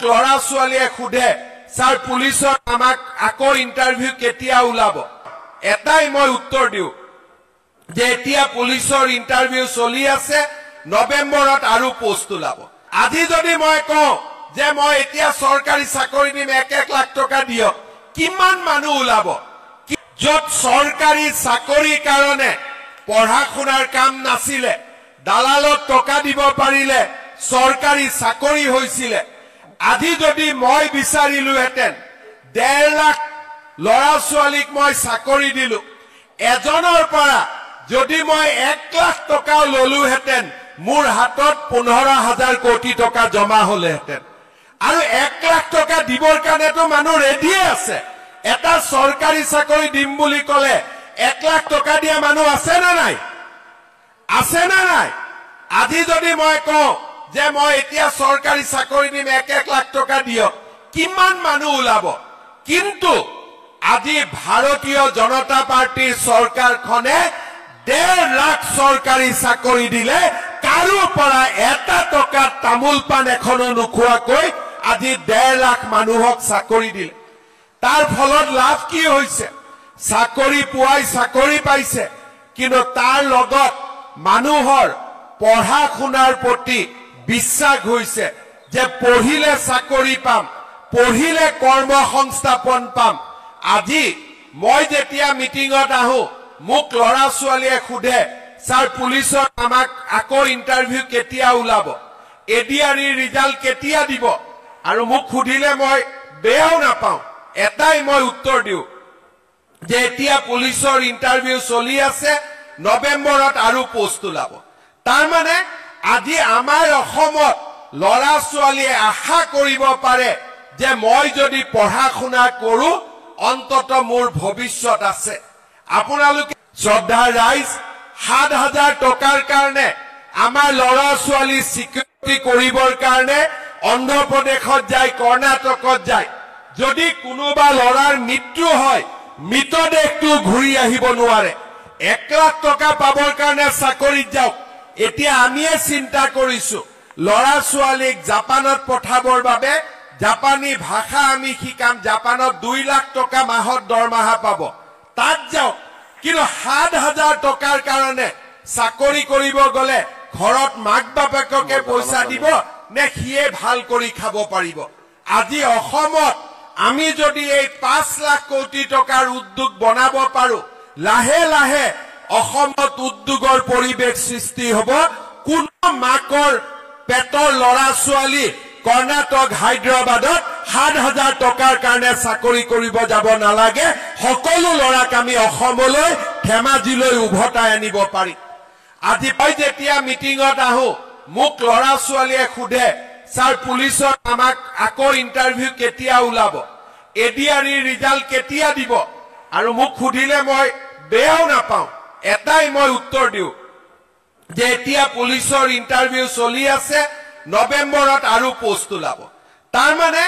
লৰা ছোৱালীয়ে খুধে স্যাৰ পুলিশত আমাক আকৌ ইন্টাৰভিউ কেতিয়া ওলাব এটাই মই উত্তৰ দিও যে এতিয়া পুলিশৰ ইন্টাৰভিউ চলি আছে নৱেম্বৰত আৰু পোষ্ট ওলাব আজি যদি মই কওঁ যে মই এতিয়া সৰকাৰি চাকৰি দিম 1 লাখ টকা দিও কিমান মানুহ ওলাব যত সৰকাৰি চাকৰিৰ কাৰণে পঢ়া শুনাৰ কাম নাছিলে দালালত টকা দিব পাৰিলে সৰকাৰি চাকৰি হৈছিলে আজি যদি মই বিচাৰিলো হেতেন 1.5 লাখ লৰা ছোৱালীক মই চাকৰি দিলো এজনৰ পৰা যদি মই 1 লাখ টকা ললো হেতেন মোৰ হাতত 15,000 কোটি টকা জমা হলে হেতেন আৰু 1 লাখ টকা দিবৰ কাৰণে তো মানুহ ৰেডি আছে এটা সৰকাৰি চাকৰি দিম বুলি কলে 1 লাখ টকা দিয়া মানুহ আছে না নাই আজি যদি মই কওঁ যে মই এতিয়া সরকারি চাকৰি দিম 1 লাখ টকা দিও কিমান মানুহ ওলাব কিন্তু আজি ভাৰতীয় জনতা পাৰ্টিৰ সৰকাৰখনে 1.5 লাখ সৰকাৰি চাকৰি দিলে কাৰো পৰা এটা টকা তামুল পান এখনো নোখোৱাকৈ আজি 1.5 লাখ মানুহক চাকৰি দিলে তাৰ ফলত লাভ কি হৈছে চাকৰি পুৱাই চাকৰি পাইছে কিন্তু তাৰ লগত মানুহৰ পঢ়া শুনাৰ প্ৰতি বিশ্বাস হৈছে যে পঢ়িলে চাকৰি পাম পঢ়িলে কৰ্মসংস্থাপন পাম আজি মই যেতিয়া মিটিংত আহো মোক লৰা ছোৱালীয়ে খুধে স্যাৰ পুলিশত আমাক আকৌ ইন্টাৰভিউ কেতিয়া ওলাব এডিআৰই ৰিজাল্ট কেতিয়া দিব আৰু মোক খুধিলে মই বেয়াও নাপাওঁ এটাই মই উত্তৰ দিও যে এতিয়া পুলিশৰ ইন্টাৰভিউ চলি আছে নৱেম্বৰত আৰু পোষ্ট ওলাব তাৰ মানে আজি আমাৰ অসমত লৰা ছোৱালীয়ে আশা কৰিব পাৰে যে মই যদি পঢ়া শুনা কৰো অন্তত মোৰ ভৱিষ্যত আছে আপোনালোকে শ্ৰদ্ধা ৰাইজ 7,000 টকাৰ কাৰণে আমাৰ লৰা ছোৱালী সিকিউৰিটি কৰিবৰ কাৰণে অন্ধ্ৰপ্ৰদেশত যায় কৰ্ণাটকত যায় যদি কোনোবা লৰাৰ মৃত্যু হয় মৃতদেহটো ঘূৰি আহিব নোৱাৰে 1 লাখ টকা পাবৰ কাৰণে চাকৰিত যাওক এতিয়া আমিয়ে চিন্তা কৰিছো লৰা ছোৱালীক জাপানত পঠাবৰ বাবে জাপানী ভাষা আমি শিকাম জাপানত 2 লাখ টকা মাহত দৰমহা পাব তাত যাওক কিন্তু 7,000 টকাৰ কাৰণে চাকৰি কৰিব গলে ঘৰত মাক বাপেককে পইচা দিব নে হিয়ে ভাল কৰি খাব পাৰিব আজি অসমত আমি যদি এই 5 লাখ কোটি টকাৰ উদ্যোগ বনাব পাৰো লাহে লাহে অসমত উদ্যোগৰ পৰিবেশ সৃষ্টি হ'ব কোনো মাকৰ পেটৰ লৰা ছোৱালী কৰ্ণাটক হায়দৰাবাদত 7,000 টকাৰ কাৰণে চাকৰি কৰিব যাব নালাগে সকলো লৰাক আমি অসমলৈ ধেমাজিলৈ উভতাই আনিব পাৰি আজি মই যেতিয়া মিটিংত আহো মোক লৰা ছোৱালীয়ে খুধে স্যাৰ পুলিশত আমাক আকৌ ইন্টাৰভিউ কেতিয়া ওলাব এডিআৰই ৰিজাল্ট কেতিয়া দিব আৰু মোক খুধিলে মই বেয়াও নাপাওঁ এটাই মই উত্তৰ দিও যে এতিয়া পুলিশৰ ইন্টাৰভিউ চলি আছে নৱেম্বৰত আৰু পোষ্ট ওলাব তাৰ মানে